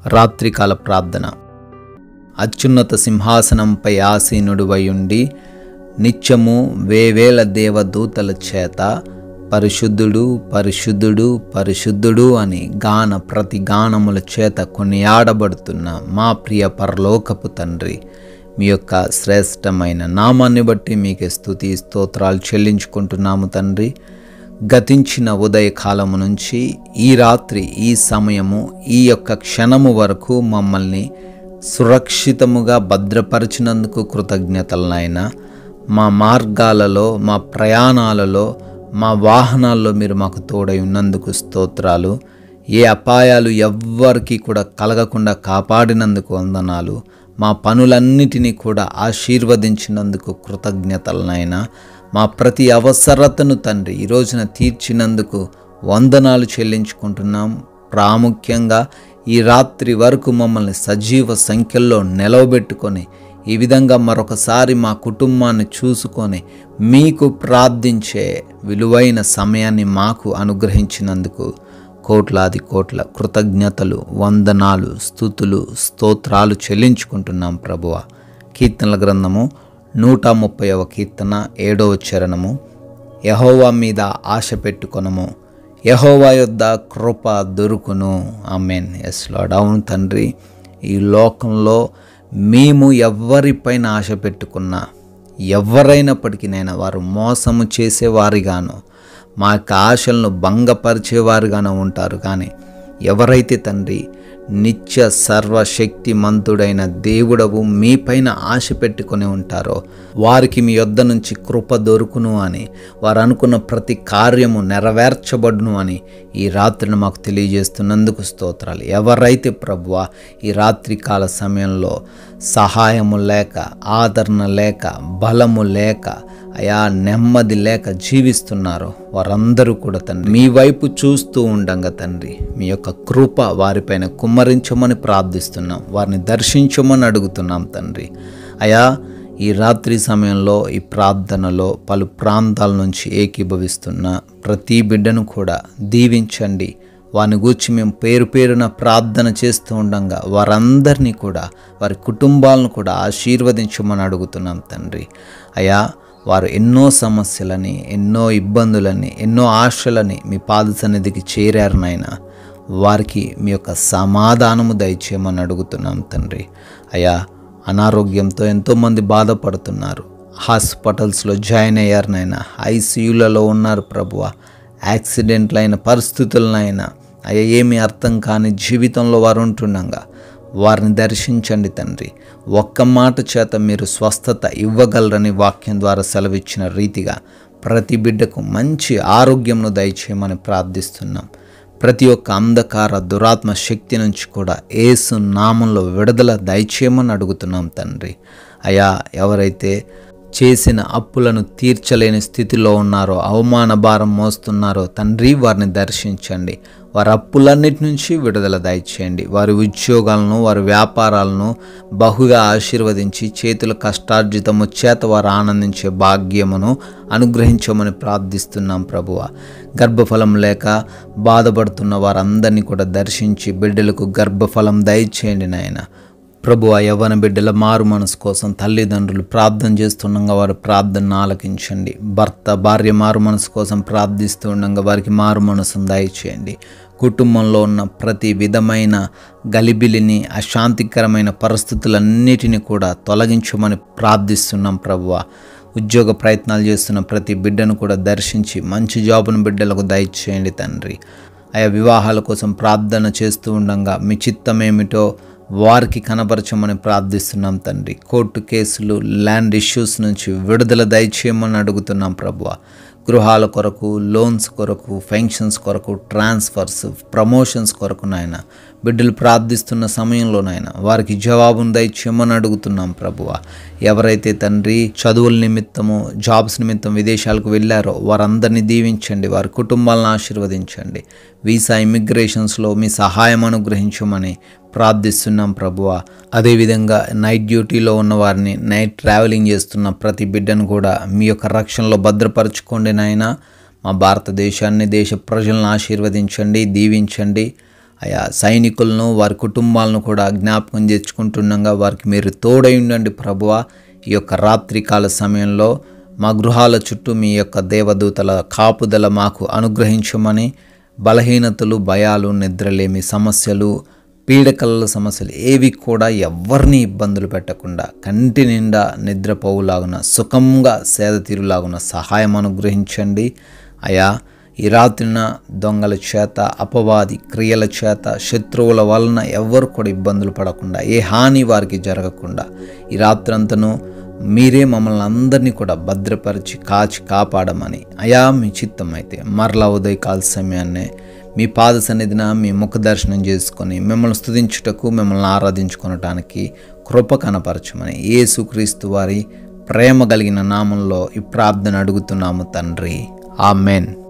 రాత్రికాల ప్రార్థన. అత్యున్నత సింహాసనంపై ఆసీనుడివై ఉండి నిత్యము వేవేల దేవదూతల చేత పరిశుద్ధుడు పరిశుద్ధుడు పరిశుద్ధుడు అని ప్రతి గానముల చేత కొనియాడబడుతున్న మా ప్రియ పరలోకపు తండ్రి, మీ యొక్క శ్రేష్టమైన నామాన్ని బట్టి మీకే స్తుతి స్తోత్రాలు చెల్లించుకుంటున్నాము తండ్రి. గతించిన ఉదయకాలము నుంచి ఈ రాత్రి, ఈ సమయము, ఈ యొక్క క్షణము వరకు మమ్మల్ని సురక్షితముగా భద్రపరిచినందుకు కృతజ్ఞతలు నాయనా. మా మార్గాలలో, మా ప్రయాణాలలో, మా వాహనాల్లో మీరు మాకు తోడై ఉన్నందుకు స్తోత్రాలు. ఏ అపాయాలు ఎవ్వరికి కూడా కలగకుండా కాపాడినందుకు వందనాలు. మా పనులన్నిటినీ కూడా ఆశీర్వదించినందుకు కృతజ్ఞతలు నాయనా. మా ప్రతి అవసరతను తండ్రి ఈ రోజున తీర్చినందుకు వందనాలు చెల్లించుకుంటున్నాం. ప్రాముఖ్యంగా ఈ రాత్రి వరకు మమ్మల్ని సజీవ సంఖ్యల్లో నిలవబెట్టుకొని ఈ విధంగా మరొకసారి మా కుటుంబాన్ని చూసుకొని మీకు ప్రార్థించే విలువైన సమయాన్ని మాకు అనుగ్రహించినందుకు కోట్లాది కోట్ల కృతజ్ఞతలు, వందనాలు, స్తుతులు, స్తోత్రాలు చెల్లించుకుంటున్నాం ప్రభువా. కీర్తనల గ్రంథము 130వ కీర్తన 7వ చరణము. యెహోవా మీద ఆశ పెట్టుకొనము, యెహోవా యొద్ద కృప దొరుకును. ఆమేన్. Yes lord. అవును తండ్రి, ఈ లోకంలో మేము ఎవరిపైన ఆశ పెట్టుకున్నా, ఎవరైనప్పటికీ నైనా వారు మోసము చేసేవారిగాను, మా యొక్క ఆశలను భంగపరిచేవారుగాను ఉంటారు. కానీ ఎవరైతే తండ్రి నిత్య సర్వశక్తిమంతుడైన దేవుడవు మీపైన ఆశ పెట్టుకొని ఉంటారో వారికి మీ యొద్ద నుంచి కృప దొరుకును అని, వారు అనుకున్న ప్రతి కార్యము నెరవేర్చబడును అని ఈ రాత్రిని మాకు తెలియజేస్తున్నందుకు స్తోత్రాలు. ఎవరైతే ప్రభువా ఈ రాత్రికాల సమయంలో సహాయము లేక, ఆదరణ లేక, బలము లేక, అయా నెమ్మది లేక జీవిస్తున్నారో వారందరూ కూడా తండ్రి మీ వైపు చూస్తూ ఉండంగా తండ్రి మీ యొక్క కృప వారిపైన కుమ్మరించమని ప్రార్థిస్తున్నాం. వారిని దర్శించమని అడుగుతున్నాం తండ్రి. అయా ఈ రాత్రి సమయంలో ఈ ప్రార్థనలో పలు ప్రాంతాల నుంచి ఏకీభవిస్తున్న ప్రతి బిడ్డను కూడా దీవించండి. వారిని గూర్చి మేము పేరు పేరున ప్రార్థన చేస్తూ ఉండగా వారందరినీ కూడా, వారి కుటుంబాలను కూడా ఆశీర్వదించమని అడుగుతున్నాం తండ్రి. అయా వారు ఎన్నో సమస్యలని, ఎన్నో ఇబ్బందులని, ఎన్నో ఆశలని మీ పాద సన్నిధికి చేరారు నాయనా. వారికి మీ యొక్క సమాధానము దయచేయమని అడుగుతున్నాం తండ్రి. అయా అనారోగ్యంతో ఎంతోమంది బాధపడుతున్నారు, హాస్పిటల్స్లో జాయిన్ అయ్యారు నాయనా, ఐసీయూలలో ఉన్నారు ప్రభువా, యాక్సిడెంట్లైన పరిస్థితులనైనా అయ్యా ఏమీ అర్థం కాని జీవితంలో వారు ఉంటుండగా వారిని దర్శించండి తండ్రి. ఒక్క మాట చేత మీరు స్వస్థత ఇవ్వగలరని వాక్యం ద్వారా సెలవిచ్చిన రీతిగా ప్రతి బిడ్డకు మంచి ఆరోగ్యంను దయచేయమని ప్రార్థిస్తున్నాం. ప్రతి ఒక్క అంధకార దురాత్మ శక్తి నుంచి కూడా యేసు నామంలో విడుదల దయచేయమని అడుగుతున్నాం తండ్రి. అయా ఎవరైతే చేసిన అప్పులను తీర్చలేని స్థితిలో ఉన్నారో, అవమాన భారం మోస్తున్నారో తండ్రి వారిని దర్శించండి. వారి అప్పులన్నిటి నుంచి విడుదల దయచేయండి. వారి ఉద్యోగాలను, వారి వ్యాపారాలను బహుగా ఆశీర్వదించి చేతుల కష్టార్జితము చేత వారు ఆనందించే భాగ్యమును అనుగ్రహించమని ప్రార్థిస్తున్నాం ప్రభువా. గర్భఫలం లేక బాధపడుతున్న వారందరినీ కూడా దర్శించి బిడ్డలకు గర్భఫలం దయచేయండి నాయన. ప్రభువా యవ్వన బిడ్డల మారు మనసు కోసం తల్లిదండ్రులు ప్రార్థన చేస్తుండగా వారి ప్రార్థనను ఆలకించండి. భర్త భార్య మారు మనసు కోసం ప్రార్థిస్తూ ఉండగా వారికి మారు మనసును దయచేయండి. కుటుంబంలో ఉన్న ప్రతి విధమైన గలిబిలిని, అశాంతికరమైన పరిస్థితులన్నిటిని కూడా తొలగించమని ప్రార్థిస్తున్నాం ప్రభువా. ఉద్యోగ ప్రయత్నాలు చేస్తున్న ప్రతి బిడ్డను కూడా దర్శించి మంచి జాబును బిడ్డలకు దయచేయండి తండ్రి. ఆయా వివాహాల కోసం ప్రార్థన చేస్తూ ఉండగా మీ చిత్తమేమిటో వారికి కనపరచమని ప్రార్థిస్తున్నాం తండ్రి. కోర్టు కేసులు, ల్యాండ్ ఇష్యూస్ నుంచి విడుదల దయచేయమని అడుగుతున్నాం ప్రభువా. గృహాల కొరకు, లోన్స్ కొరకు, ఫెన్షన్స్ కొరకు, ట్రాన్స్ఫర్స్, ప్రమోషన్స్ కొరకు నాయన బిడ్డలు ప్రార్థిస్తున్న సమయంలో నాయన వారికి జవాబును దయచేయమని అడుగుతున్నాం ప్రభువా. ఎవరైతే తండ్రి చదువుల నిమిత్తము, జాబ్స్ నిమిత్తం విదేశాలకు వెళ్ళారో వారందరినీ దీవించండి. వారి కుటుంబాలను ఆశీర్వదించండి. వీసా ఇమిగ్రేషన్స్లో మీ సహాయం అనుగ్రహించమని ప్రార్థిస్తున్నాం ప్రభువా. అదేవిధంగా నైట్ డ్యూటీలో ఉన్న వారిని, నైట్ ట్రావెలింగ్ చేస్తున్న ప్రతి బిడ్డను కూడా మీ యొక్క రక్షణలో భద్రపరచుకోండి నాయన. మా భారతదేశాన్ని, దేశ ప్రజలను ఆశీర్వదించండి, దీవించండి. అయా సైనికులను వారి కుటుంబాలను కూడా జ్ఞాపకం చేసుకుంటుండగా వారికి మీరు తోడై ఉండండి ప్రభువా. ఈ యొక్క రాత్రికాల సమయంలో మా గృహాల చుట్టూ మీ యొక్క దేవదూతల కాపుదల మాకు అనుగ్రహించమని, బలహీనతలు, భయాలు, నిద్రలేమి సమస్యలు, పీడకల సమస్యలు ఏవి కూడా ఎవరిని ఇబ్బందులు పెట్టకుండా కంటి నిండా నిద్రపోవులాగున సుఖంగా సేద తీరులాగున సహాయం అనుగ్రహించండి అయా. ఈ రాత్రిన దొంగల చేత, అపవాది క్రియల చేత, శత్రువుల వలన ఎవ్వరు కూడా ఇబ్బందులు పడకుండా, ఏ హాని వారికి జరగకుండా ఈ రాత్రంతను మీరే మమ్మల్ని అందరినీ కూడా భద్రపరిచి కాచి కాపాడమని అయా మీ చిత్తం అయితే మరలా ఉదయకాల సమయాన్నే మీ పాద సన్నిధిన మీ ముఖ దర్శనం చేసుకొని మిమ్మల్ని స్తుతించుటకు, మిమ్మల్ని ఆరాధించుకొనటానికి కృప కనపరచమని యేసుక్రీస్తు వారి ప్రేమ కలిగిన నామంలో ఈ ప్రార్థన అడుగుతున్నాము తండ్రి. ఆమెన్.